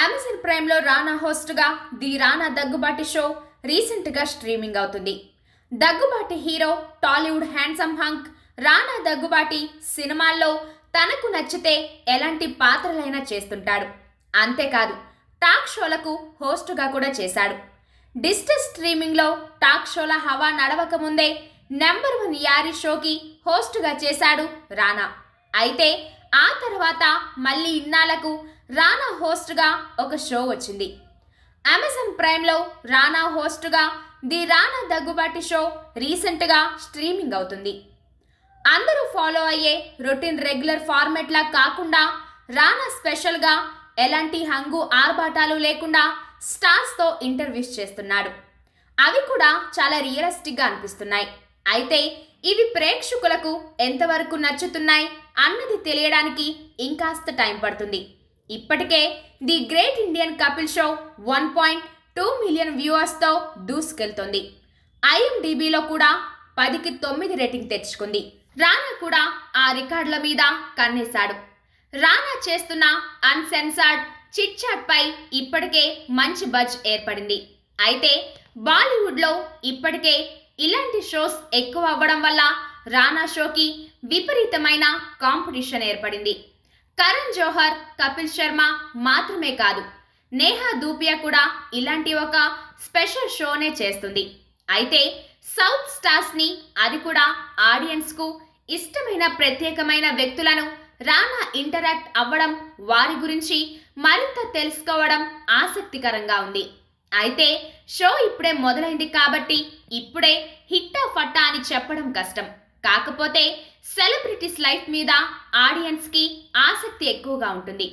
Amazon prime లో రానా host గా the Rana Daggubati show recent గా స్ట్రీమింగ్ అవుతుంది. Daggubati hero Tollywood handsome hunk రానా దగ్గుబాటి సినిమాల్లో తనకు నచ్చితే ఎలాంటి పాత్రలైనా చేస్తుంటాడు. అంతేకాదు టాక్ షోలకు హోస్ట్ గా కూడా చేశాడు. డిజిటల్ స్ట్రీమింగ్ లో టాక్ షోల హవా నడవక ముందే నెంబర్ 1 యారీ షోకి హోస్ట్ గా చేశాడు రానా. అయితే ఆ తర్వాత మళ్ళీ ఇన్నాళ్లకు రానా హోస్ట్ గా ఒక షో వచ్చింది. అమెజాన్ ప్రైమ్ లో రానా హోస్ట్ గా the Rana Daggubati show recent గా స్ట్రీమింగ్ అవుతుంది. అందరూ ఫాలో అయ్యే రొటీన్ రెగ్యులర్ ఫార్మెట్ లా కాకుండా రానా స్పెషల్ గా ఎలాంటి హంగు ఆర్భాటాలు లేకుండా స్టార్స్ తో ఇంటర్వ్యూస్ చేస్తున్నాడు. అవి కూడా చాలా రియలిస్టిక్ గా అనిపిస్తున్నాయి. అయితే ఇవి ప్రేక్షకులకు ఎంతవరకు నచ్చుతున్నాయి అన్నది తెలియడానికి ఇంకాస్త టైం పడుతుంది. ఇప్పటికే the great Indian Kapil show 1.2 million వ్యూవర్స్తో దూసుకెళ్తోంది. ఐఎండిబిలో కూడా 10కి 9 రేటింగ్ తెచ్చుకుంది. రానా కూడా ఆ రికార్డుల మీద కన్నేశాడు. రానా చేస్తున్న అన్సెన్సార్డ్ చిట్ చాట్ పై ఇప్పటికే మంచి బజ్ ఏర్పడింది. అయితే బాలీవుడ్లో ఇప్పటికే ఇలాంటి షోస్ ఎక్కువ అవ్వడం వల్ల రానా షోకి విపరీతమైన కాంపిటీషన్ ఏర్పడింది. కరణ్ జోహర్, కపిల్ శర్మ మాత్రమే కాదు, నేహా ధూపియా కూడా ఇలాంటి ఒక స్పెషల్ షోనే చేస్తుంది. అయితే సౌత్ స్టార్స్ ని, అది కూడా ఆడియన్స్ కు ఇష్టమైన ప్రత్యేకమైన వ్యక్తులను రానా ఇంటరాక్ట్ అవ్వడం, వారి గురించి మరింత తెలుసుకోవడం ఆసక్తికరంగా ఉంది. అయితే షో ఇప్పుడే మొదలైంది కాబట్టి ఇప్పుడే హిట్టా ఫట్టా అని చెప్పడం కష్టం. కాకపోతే సెలబ్రిటీస్ లైఫ్ మీద ఆడియన్స్ కి ఆసక్తి ఎక్కువగా ఉంటుంది.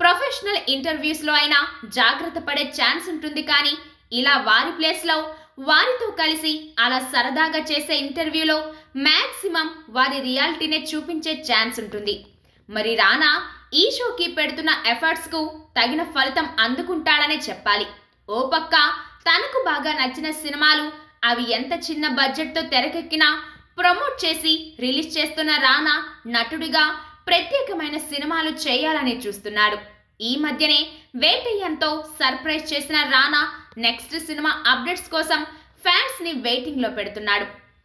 ప్రొఫెషనల్ ఇంటర్వ్యూస్ లో అయినా జాగ్రత్త పడే ఛాన్స్ ఉంటుంది. కానీ ఇలా వారి ప్లేస్ లో వారితో కలిసి అలా సరదాగా చేసే ఇంటర్వ్యూలో మాక్సిమం వారి రియాలిటీనే చూపించే ఛాన్స్ ఉంటుంది. మరి రానా ఈ షోకి పెడుతున్న ఎఫర్ట్స్ కు తగిన ఫలితం అందుకుంటాడనే చెప్పాలి. ఓ పక్క తనకు బాగా నచ్చిన సినిమాలు, అవి ఎంత చిన్న బడ్జెట్తో తెరకెక్కినా ప్రమోట్ చేసి రిలీజ్ చేస్తున్న రానా నటుడిగా ప్రత్యేకమైన సినిమాలు చేయాలని చూస్తున్నాడు. ఈ మధ్యనే వేటయ్యంతో సర్ప్రైజ్ చేసిన రానా నెక్స్ట్ సినిమా అప్డేట్స్ కోసం ఫ్యాన్స్ ని వెయిటింగ్ లో పెడుతున్నాడు.